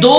2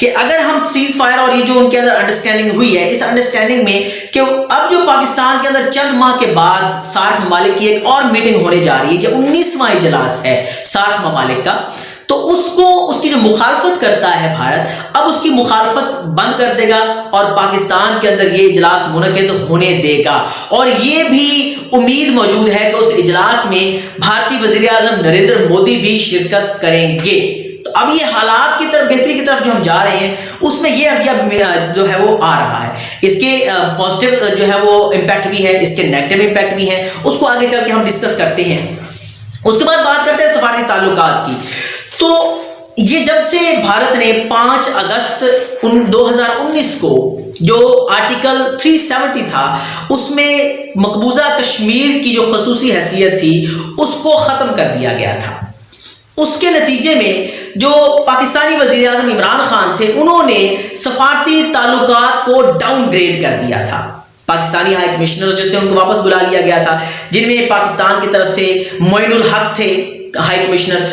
کہ اگر ہم سیز فائر اور یہ جو ان کے اندر انڈرسٹینڈنگ ہوئی ہے، اس انڈرسٹینڈنگ میں کہ اب جو پاکستان کے اندر چند ماہ کے بعد سارک ممالک کی ایک اور میٹنگ ہونے جا رہی ہے، یہ 19واں اجلاس ہے سارک ممالک کا، تو اس کی جو مخالفت کرتا ہے بھارت، اب اس کی مخالفت بند کر دے گا اور پاکستان کے اندر یہ اجلاس منعقد ہونے دے گا، اور یہ بھی امید موجود ہے کہ اس اجلاس میں بھارتی وزیر اعظم نریندر مودی بھی شرکت کریں گے۔ تو اب یہ حالات کی طرف، بہتری کی طرف جو ہم جا رہے ہیں، اس میں یہ عندیہ جو ہے وہ آ رہا ہے۔ اس کے پازیٹیو جو ہے وہ امپیکٹ بھی ہے، اس کے نیگیٹو امپیکٹ بھی ہے، اس کو آگے چل کے ہم ڈسکس کرتے ہیں۔ اس کے بعد بات کرتے ہیں سفارتی تعلقات کی۔ تو یہ جب سے بھارت نے 5 اگست 2019 کو جو آرٹیکل 370 تھا، اس میں مقبوضہ کشمیر کی جو خصوصی حیثیت تھی اس کو ختم کر دیا گیا تھا۔ اس کے نتیجے میں جو پاکستانی وزیر اعظم عمران خان تھے، انہوں نے سفارتی تعلقات کو ڈاؤن گریڈ کر دیا تھا۔ پاکستانی ہائی کمشنر جو تھے ان کو واپس بلا لیا گیا تھا، جن میں پاکستان کی طرف سے معین الحق تھے ہائی کمشنر،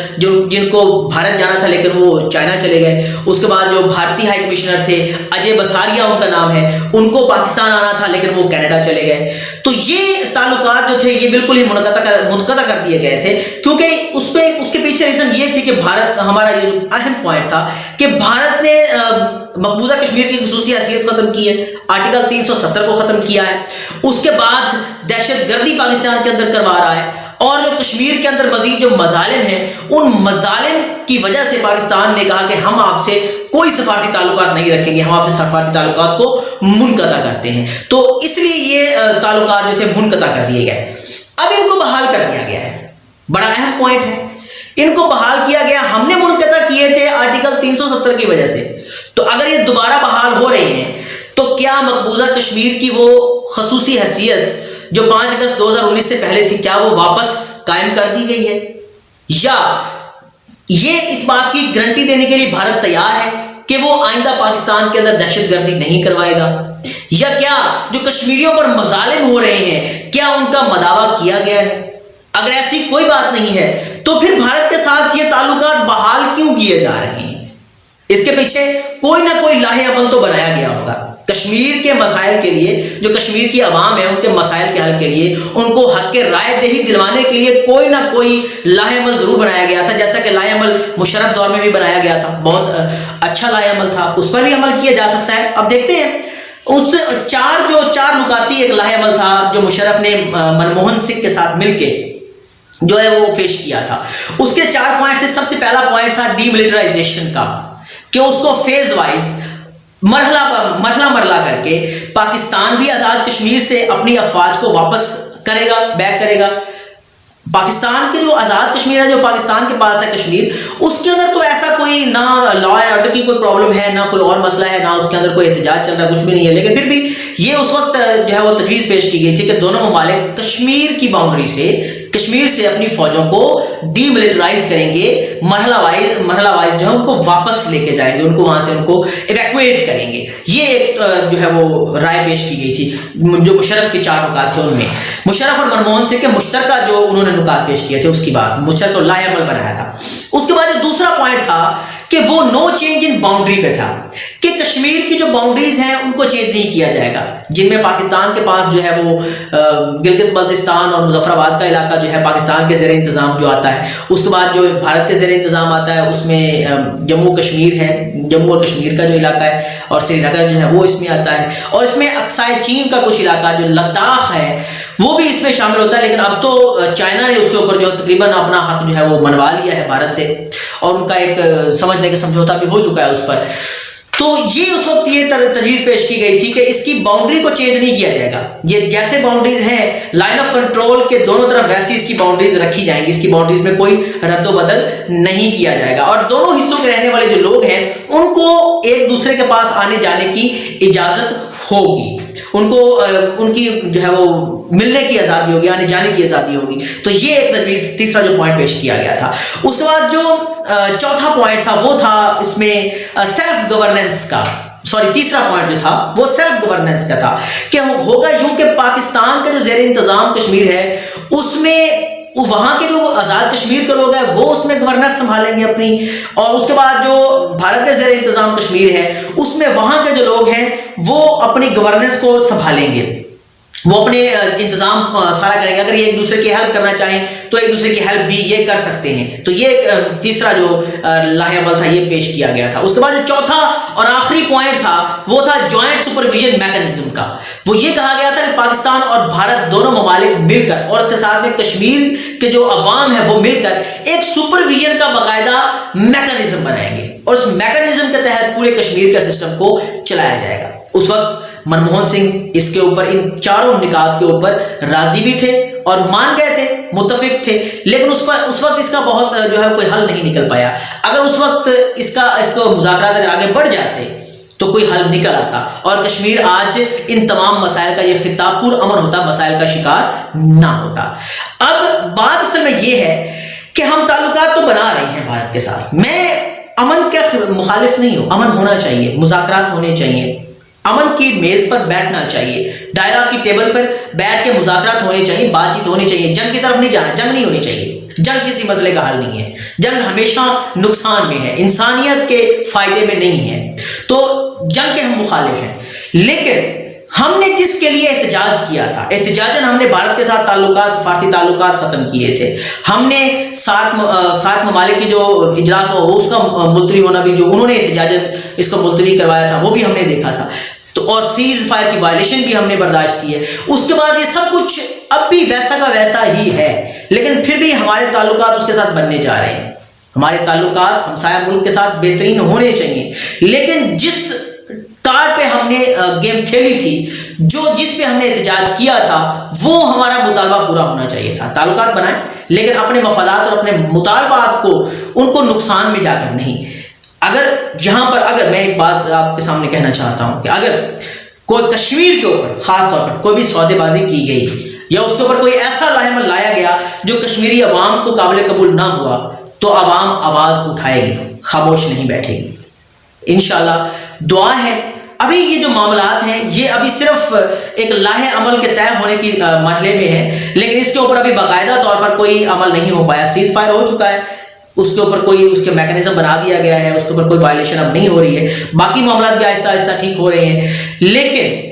جن کو بھارت جانا تھا لیکن وہ چائنا چلے گئے۔ اس کے بعد جو بھارتی ہائی کمشنر تھے اجے بساریا ان کا نام ہے، ان کو پاکستان آنا تھا لیکن وہ کینیڈا چلے گئے۔ تو یہ تعلقات جو تھے یہ بالکل ہی منقطع کر دیے گئے تھے، کیونکہ اس کے پیچھے ریزن یہ تھی کہ بھارت، ہمارا یہ اہم پوائنٹ تھا کہ بھارت نے مقبوضہ کشمیر کی خصوصی حیثیت ختم کی ہے، آرٹیکل 370 کو ختم کیا ہے، اس کے بعد دہشت گردی پاکستان کے اندر کروا رہا ہے، اور جو کشمیر کے اندر مزید جو مظالم ہیں، ان مظالم کی وجہ سے پاکستان نے کہا کہ ہم آپ سے کوئی سفارتی تعلقات نہیں رکھیں گے، ہم آپ سے سفارتی تعلقات کو منقطع کرتے ہیں۔ تو اس لیے یہ تعلقات جو تھے منقطع کر دیے گئے۔ اب ان کو بحال کر دیا گیا ہے، بڑا اہم پوائنٹ ہے، ان کو بحال کیا گیا۔ ہم نے منقطع کیے تھے آرٹیکل 370 کی وجہ سے، تو اگر یہ دوبارہ بحال ہو رہے ہیں تو کیا مقبوضہ کشمیر کی وہ خصوصی حیثیت جو 5 اگست 2019 سے پہلے تھی، کیا وہ واپس قائم کر دی گئی ہے؟ یا یہ اس بات کی گارنٹی دینے کے لیے بھارت تیار ہے کہ وہ آئندہ پاکستان کے اندر دہشت گردی نہیں کروائے گا؟ یا کیا جو کشمیریوں پر مظالم ہو رہے ہیں کیا ان کا مداوا کیا گیا ہے؟ اگر ایسی کوئی بات نہیں ہے تو پھر بھارت کے ساتھ یہ تعلقات بحال کیوں کیے جا رہے ہیں؟ اس کے پیچھے کوئی نہ کوئی لاہ عمل تو بنایا گیا ہوگا۔ کشمیر کے مسائل کے لیے، جو کشمیر کی عوام ہے ان کے مسائل کے حل کے لیے، ان کو حق کے رائے دہی دلوانے کے لیے کوئی نہ کوئی لاہ عمل ضرور بنایا گیا تھا، جیسا کہ لاہ عمل مشرف دور میں بھی بنایا گیا تھا، بہت اچھا لاہ عمل تھا، اس پر بھی عمل کیا جا سکتا ہے۔ اب دیکھتے ہیں اس چار نکاتی ایک لاہ عمل تھا جو مشرف نے منموہن سنگھ کے ساتھ مل کے جو ہے وہ پیش کیا تھا۔ اس کے 4 پوائنٹ سے سب سے پہلا پوائنٹ تھا ڈی ملٹرائزیشن کا، کہ اس کو فیز وائز مرحلہ کر کے پاکستان بھی آزاد کشمیر سے اپنی افواج کو واپس کرے گا، بیک کرے گا۔ پاکستان کے جو آزاد کشمیر ہے، جو پاکستان کے پاس ہے کشمیر، اس کے اندر تو ایسا کوئی نہ لا اینڈ آرڈر کی کوئی پرابلم ہے، نہ کوئی اور مسئلہ ہے، نہ اس کے اندر کوئی احتجاج چل رہا ہے، کچھ بھی نہیں ہے۔ لیکن پھر بھی یہ اس وقت جو ہے وہ تجویز پیش کی گئی تھی کہ دونوں ممالک کشمیر کی باؤنڈری سے، کشمیر سے اپنی فوجوں کو ڈی ملٹرائز کریں گے، مرحلہ وائز جو ہے ان کو واپس لے کے جائیں گے، ان کو وہاں سے ان کو ایویکویٹ کریں گے۔ یہ ایک جو ہے وہ رائے پیش کی گئی تھی جو مشرف کے 4 نکات تھے، ان میں مشرف اور منموہن سنگھ کے مشترکہ جو انہوں نے نکات پیش کیے تھے، اس کی بات مشترکہ کو لاہ عمل بنایا تھا۔ اس کے بعد دوسرا پوائنٹ تھا کہ وہ نو چینج ان باؤنڈری پہ تھا، کہ کشمیر کی جو باؤنڈریز ہیں ان کو چینج نہیں کیا جائے گا، جن میں پاکستان کے پاس جو ہے وہ گلگت بلتستان اور مظفر آباد کا علاقہ جو ہے پاکستان کے زیر انتظام جو آتا ہے، اس کے بعد جو بھارت کے زیر انتظام آتا ہے اس میں جموں کشمیر ہے، جموں اور کشمیر کا جو علاقہ ہے، اور سری نگر جو ہے وہ اس میں آتا ہے، اور اس میں اقصائے چین کا کچھ علاقہ جو لداخ ہے وہ بھی اس میں شامل ہوتا ہے۔ لیکن اب تو چائنا نے اس کے اوپر جو تقریباً اپنا حق جو ہے وہ منوا لیا ہے بھارت سے، اور ان کا ایک سمجھ لیں کہ سمجھوتا بھی ہو چکا ہے اس پر۔ تو یہ اس وقت یہ تجویز پیش کی گئی تھی کہ اس کی باؤنڈری کو چینج نہیں کیا جائے گا، یہ جیسے باؤنڈریز ہیں لائن آف کنٹرول کے دونوں طرف ویسی اس کی باؤنڈریز رکھی جائیں گی، اس کی باؤنڈریز میں کوئی رد و بدل نہیں کیا جائے گا، اور دونوں حصوں کے رہنے والے جو لوگ ہیں ان کو ایک دوسرے کے پاس آنے جانے کی اجازت ہوگی، ان کو ان کی جو ہے وہ ملنے کی آزادی ہوگی، آنے جانے کی آزادی ہوگی۔ تو یہ ایک تجویز، تیسرا جو پوائنٹ پیش کیا گیا تھا۔ اس کے بعد جو چوتھا پوائنٹ تھا وہ تھا اس میں سیلف گورننس کا، تیسرا پوائنٹ جو تھا وہ سیلف گورننس کا تھا، کہ ہوگا یوں کہ پاکستان کا جو زیر انتظام کشمیر ہے اس میں وہاں کے جو آزاد کشمیر کے لوگ ہیں وہ اس میں گورننس سنبھالیں گے اپنی، اور اس کے بعد جو بھارت کے زیر انتظام کشمیر ہے اس میں وہاں کے جو لوگ ہیں وہ اپنی گورننس کو سنبھالیں گے، وہ اپنے انتظام سارا کریں گے۔ اگر یہ ایک دوسرے کی ہیلپ کرنا چاہیں تو ایک دوسرے کی ہیلپ بھی یہ کر سکتے ہیں۔ تو یہ تیسرا جو لاہے عمل تھا یہ پیش کیا گیا تھا۔ اس کے بعد جو چوتھا اور آخری پوائنٹ تھا وہ تھا جوائنٹ سپرویژن میکانزم کا۔ وہ یہ کہا گیا تھا کہ پاکستان اور بھارت دونوں ممالک مل کر اور اس کے ساتھ میں کشمیر کے جو عوام ہے وہ مل کر ایک سپرویژن کا باقاعدہ میکانزم بنائیں گے، اور اس میکانزم کے تحت پورے کشمیر کے سسٹم کو چلایا جائے گا۔ اس وقت منموہن سنگھ اس کے اوپر، ان چاروں نکات کے اوپر راضی بھی تھے اور مان گئے تھے، متفق تھے، لیکن اس وقت اس کا بہت جو ہے کوئی حل نہیں نکل پایا۔ اگر اس وقت اس کو مذاکرات اگر آگے بڑھ جاتے تو کوئی حل نکل آتا اور کشمیر آج ان تمام مسائل کا، یہ خطہ پرامن ہوتا، مسائل کا شکار نہ ہوتا۔ اب بات اصل میں یہ ہے کہ ہم تعلقات تو بنا رہے ہیں بھارت کے ساتھ، میں امن کے مخالف نہیں ہوں، امن ہونا چاہیے، مذاکرات ہونے چاہیے، امن کی میز پر بیٹھنا چاہیے، دائرہ کی ٹیبل پر بیٹھ کے مذاکرات ہونے چاہیے، بات چیت ہونی چاہیے، جنگ کی طرف نہیں جانا، جنگ نہیں ہونی چاہیے، جنگ کسی مسئلے کا حل نہیں ہے، جنگ ہمیشہ نقصان میں ہے، انسانیت کے فائدے میں نہیں ہے، تو جنگ کے ہم مخالف ہیں۔ لیکن ہم نے جس کے لیے احتجاج کیا تھا، احتجاجاً ہم نے بھارت کے ساتھ تعلقات، سفارتی تعلقات ختم کیے تھے، ہم نے سات ممالک کی جو اجلاس ہو اس کا ملتوی ہونا بھی، جو انہوں نے احتجاجاً اس کو ملتوی کروایا تھا وہ بھی ہم نے دیکھا تھا، تو اور سیز فائر کی وائلیشن بھی ہم نے برداشت کی ہے۔ اس کے بعد یہ سب کچھ اب بھی ویسا کا ویسا ہی ہے، لیکن پھر بھی ہمارے تعلقات اس کے ساتھ بننے جا رہے ہیں، ہمارے تعلقات ہمسایہ ملک کے ساتھ بہترین ہونے چاہیے، لیکن جس کارڈ پہ ہم نے گیم کھیلی تھی، جس پہ ہم نے احتجاج کیا تھا، وہ ہمارا مطالبہ پورا ہونا چاہیے تھا۔ تعلقات بنائیں لیکن اپنے مفادات اور اپنے مطالبات کو، ان کو نقصان میں جا کر نہیں۔ اگر میں ایک بات آپ کے سامنے کہنا چاہتا ہوں کہ اگر کوئی کشمیر کے اوپر خاص طور پر کوئی بھی سودے بازی کی گئی یا اس کے اوپر کوئی ایسا لاہے عمل لایا گیا جو کشمیری عوام کو قابل قبول نہ ہوا، تو عوام آواز اٹھائے گی، خاموش نہیں بیٹھے گی۔ انشاءاللہ دعا ہے۔ ابھی یہ جو معاملات ہیں یہ ابھی صرف ایک لاہے عمل کے طے ہونے کی مرحلے میں ہے، لیکن اس کے اوپر ابھی باقاعدہ طور پر کوئی عمل نہیں ہو پایا۔ سیز فائر ہو چکا ہے، اس کے اوپر کوئی اس کے میکانزم بنا دیا گیا ہے، اس کے اوپر کوئی وائلیشن اب نہیں ہو رہی ہے، باقی معاملات بھی آہستہ آہستہ ٹھیک ہو رہے ہیں، لیکن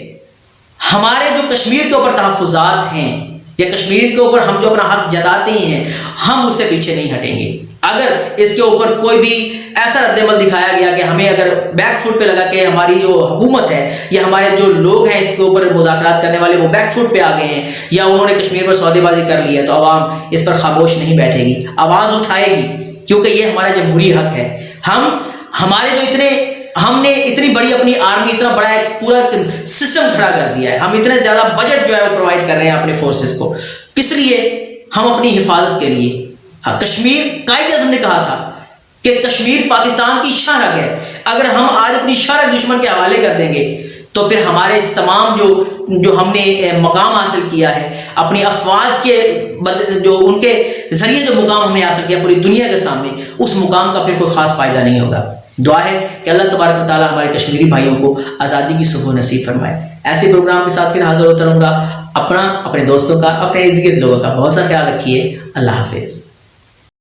ہمارے جو کشمیر کے اوپر تحفظات ہیں یا کشمیر کے اوپر ہم جو اپنا حق جتاتے ہیں، ہم اس سے پیچھے نہیں ہٹیں گے۔ اگر اس کے اوپر کوئی بھی ایسا رد عمل دکھایا گیا کہ ہمیں اگر بیک فٹ پہ لگا کہ ہماری جو حکومت ہے یا ہمارے جو لوگ ہیں اس کے اوپر مذاکرات کرنے والے وہ بیک فٹ پہ آ گئے ہیں یا انہوں نے کشمیر پر سودے بازی کر لی ہے، تو عوام اس پر خاموش نہیں بیٹھے گی، آواز اٹھائے گی، کیونکہ یہ ہمارا جمہوری حق ہے۔ ہم نے اتنی بڑی اپنی آرمی، اتنا بڑا ایک پورا سسٹم کھڑا کر دیا ہے، ہم اتنے زیادہ بجٹ جو ہے وہ پرووائڈ کر رہے ہیں اپنے فورسز کو، کس لیے؟ ہم اپنی حفاظت کے لیے۔ کشمیر قائد اعظم نے کہا تھا کہ کشمیر پاکستان کی شاہراہ ہے، اگر ہم آج اپنی شاہراہ دشمن کے حوالے کر دیں گے تو پھر ہمارے اس تمام جو ہم نے مقام حاصل کیا ہے، اپنی افواج کے جو ان کے ذریعے جو مقام ہم نے حاصل کیا پوری دنیا کے سامنے، اس مقام کا پھر کوئی خاص فائدہ نہیں ہوگا۔ دعا ہے کہ اللہ تبارک و تعالیٰ ہمارے کشمیری بھائیوں کو آزادی کی صبح نصیب فرمائے۔ ایسے پروگرام کے ساتھ پھر حاضر ہوتا رہوں گا۔ اپنا، اپنے دوستوں کا، اپنے ارد گرد لوگوں کا بہت سا خیال رکھیے۔ اللہ حافظ۔